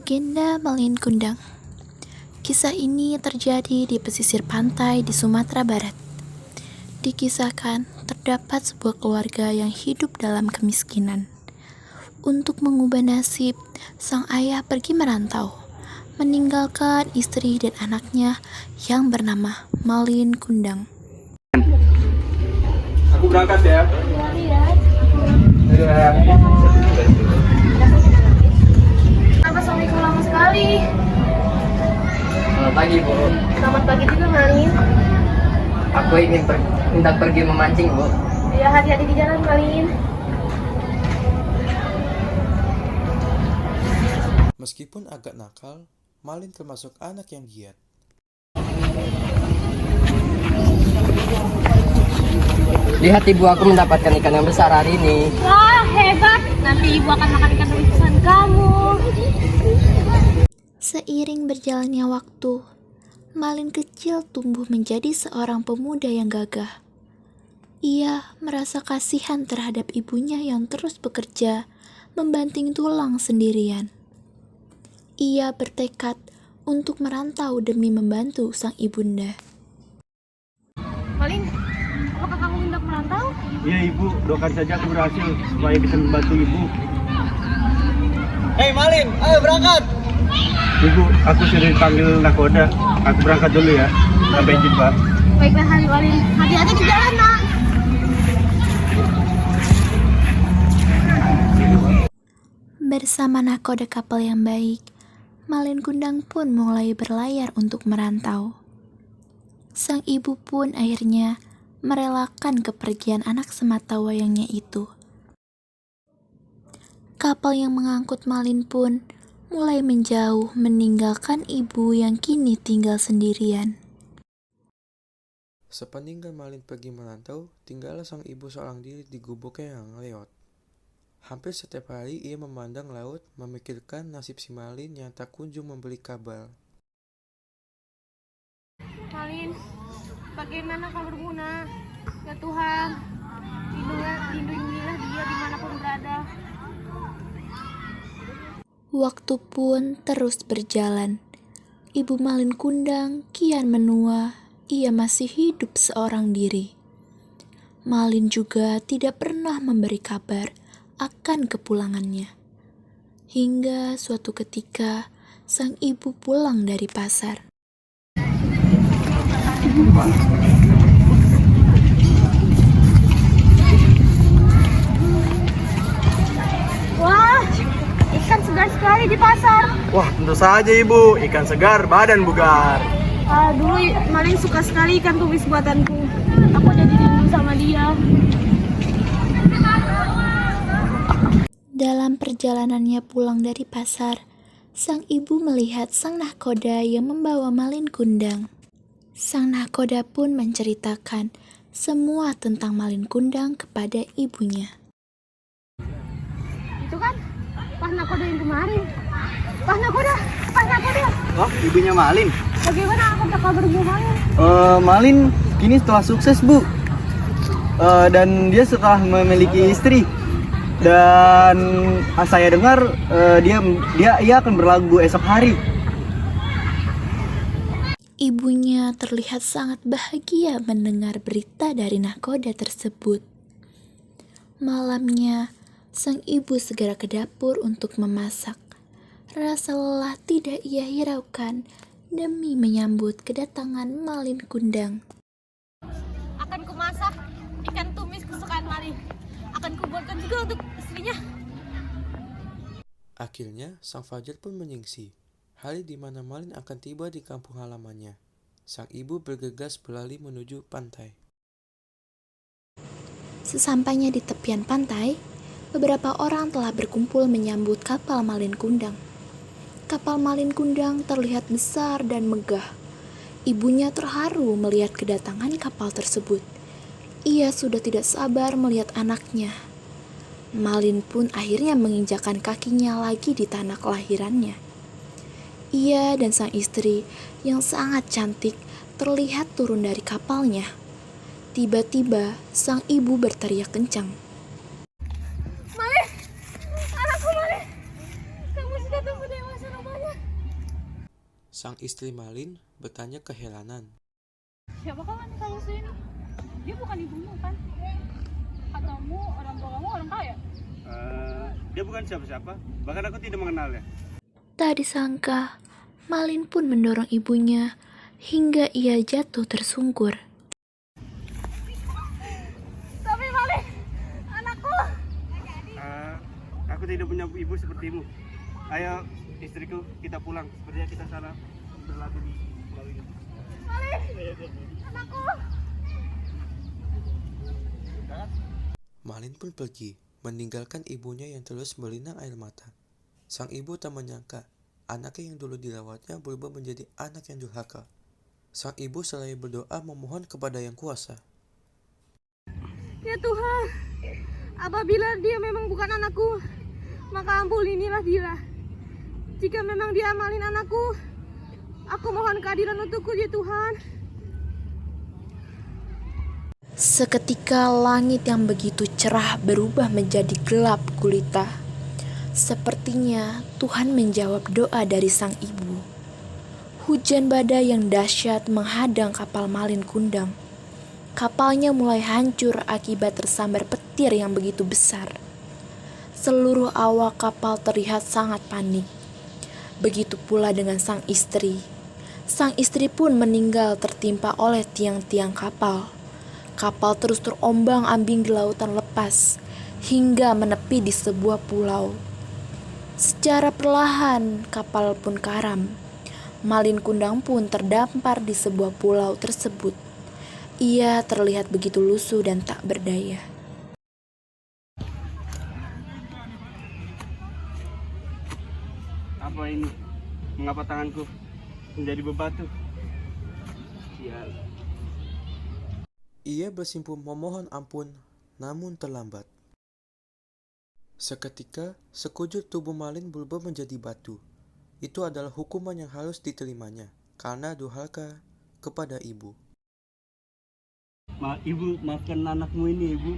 Legenda Malin Kundang. Kisah ini terjadi di pesisir pantai di Sumatera Barat. Dikisahkan terdapat sebuah keluarga yang hidup dalam kemiskinan. Untuk mengubah nasib, sang ayah pergi merantau, meninggalkan istri dan anaknya yang bernama Malin Kundang. Aku berangkat ya. Dadah. Kenapa Assalamualaikum lama sekali? Selamat pagi, Bu. Selamat pagi juga, Malin. Aku ingin hendak pergi memancing, Bu. Ya, hati-hati di jalan, Malin. Meskipun agak nakal, Malin termasuk anak yang giat. Lihat, Ibu, aku mendapatkan ikan yang besar hari ini. Wah, hebat. Nanti Ibu akan makan ikan dari pesan kamu. Seiring berjalannya waktu, Malin kecil tumbuh menjadi seorang pemuda yang gagah. Ia merasa kasihan terhadap ibunya yang terus bekerja, membanting tulang sendirian. Ia bertekad untuk merantau demi membantu sang ibunda. Malin, apakah kamu hendak merantau? Iya Ibu, doakan saja aku berhasil supaya bisa membantu Ibu. Hei Malin, ayo berangkat. Ibu, aku sudah dipanggil nakoda. Aku berangkat dulu ya. Sampai jumpa. Baiklah, Malin. Hati-hati di jalan, Nak. Bersama nahkoda kapal yang baik, Malin Kundang pun mulai berlayar untuk merantau. Sang ibu pun akhirnya merelakan kepergian anak sematawayangnya itu. Kapal yang mengangkut Malin pun mulai menjauh meninggalkan ibu yang kini tinggal sendirian. Sepeninggal Malin pergi merantau, tinggallah sang ibu seorang diri di gubuknya yang leot. Hampir setiap hari ia memandang laut, memikirkan nasib si Malin yang tak kunjung membeli kabar. Malin, bagaimana kabar Buna? Ya Tuhan, lindungilah dia dimanapun berada. Waktu pun terus berjalan. Ibu Malin Kundang kian menua, ia masih hidup seorang diri. Malin juga tidak pernah memberi kabar akan kepulangannya. Hingga suatu ketika, sang ibu pulang dari pasar. Wah, ikan segar sekali di pasar. Wah, tentu saja Ibu. Ikan segar, badan bugar. Dulu Malin suka sekali ikan tumis buatanku. Aku jadi rindu sama dia. Dalam perjalanannya pulang dari pasar, sang ibu melihat sang nahkoda yang membawa Malin Kundang. Sang nahkoda pun menceritakan semua tentang Malin Kundang kepada ibunya. Itu kan Pak Nakoda yang kemarin. Pak Nakoda. Wah, ibunya Malin. Bagaimana kabar Bu Malin? Malin kini setelah sukses Bu. Dan dia setelah memiliki istri. Dan saya dengar ia akan berlagu esok hari. Ibunya terlihat sangat bahagia mendengar berita dari nahkoda tersebut. Malamnya, sang ibu segera ke dapur untuk memasak. Rasa lelah tidak ia hiraukan demi menyambut kedatangan Malin Kundang. Akan kumasak ikan tumis kesukaan Malin. Akan kubuatkan juga untuk istrinya. Akhirnya, sang fajar pun menyingsi. Hari di mana Malin akan tiba di kampung halamannya. Sang ibu bergegas berlari menuju pantai. Sesampainya di tepian pantai, beberapa orang telah berkumpul menyambut kapal Malin Kundang. Kapal Malin Kundang terlihat besar dan megah. Ibunya terharu melihat kedatangan kapal tersebut. Ia sudah tidak sabar melihat anaknya. Malin pun akhirnya menginjakkan kakinya lagi di tanah kelahirannya. Ia dan sang istri yang sangat cantik terlihat turun dari kapalnya. Tiba-tiba sang ibu berteriak kencang. Malin, anakku Malin. Kamu sudah tumbuh dewasa namanya. Sang istri Malin bertanya keheranan. Siapa kawan kamu ini? Dia bukan ibumu kan? Katamu orang tua kamu orang kaya. Dia bukan siapa-siapa, bahkan aku tidak mengenalnya. Tak disangka, Malin pun mendorong ibunya hingga ia jatuh tersungkur. Tapi Malin, anakku. Aku tidak punya ibu sepertimu. Ayo, istriku, kita pulang. Sepertinya kita salah berlaku di pulau ini. Malin, anakku. Malin pun pergi, meninggalkan ibunya yang terus berlinang air mata. Sang ibu tak menyangka, anaknya yang dulu dirawatnya berubah menjadi anak yang durhaka. Sang ibu selalu berdoa memohon kepada Yang Kuasa. Ya Tuhan, apabila dia memang bukan anakku, maka ampunilah dia. Jika memang dia Malin anakku, aku mohon keadilan untukku ya Tuhan. Seketika langit yang begitu cerah berubah menjadi gelap gulita. Sepertinya Tuhan menjawab doa dari sang ibu. Hujan badai yang dahsyat menghadang kapal Malin Kundang. Kapalnya mulai hancur akibat tersambar petir yang begitu besar. Seluruh awak kapal terlihat sangat panik. Begitu pula dengan sang istri. Sang istri pun meninggal tertimpa oleh tiang-tiang kapal. Kapal terus terombang-ambing di lautan lepas hingga menepi di sebuah pulau. Secara perlahan kapal pun karam. Malin Kundang pun terdampar di sebuah pulau tersebut. Ia terlihat begitu lusuh dan tak berdaya. Apa ini? Mengapa tanganku menjadi bebatu? Sial. Ia bersimpuh memohon ampun, namun terlambat. Seketika, sekujur tubuh Malin berubah menjadi batu. Itu adalah hukuman yang harus diterimanya, karena durhaka kepada ibu. Ibu, maafkan anakmu ini, Ibu.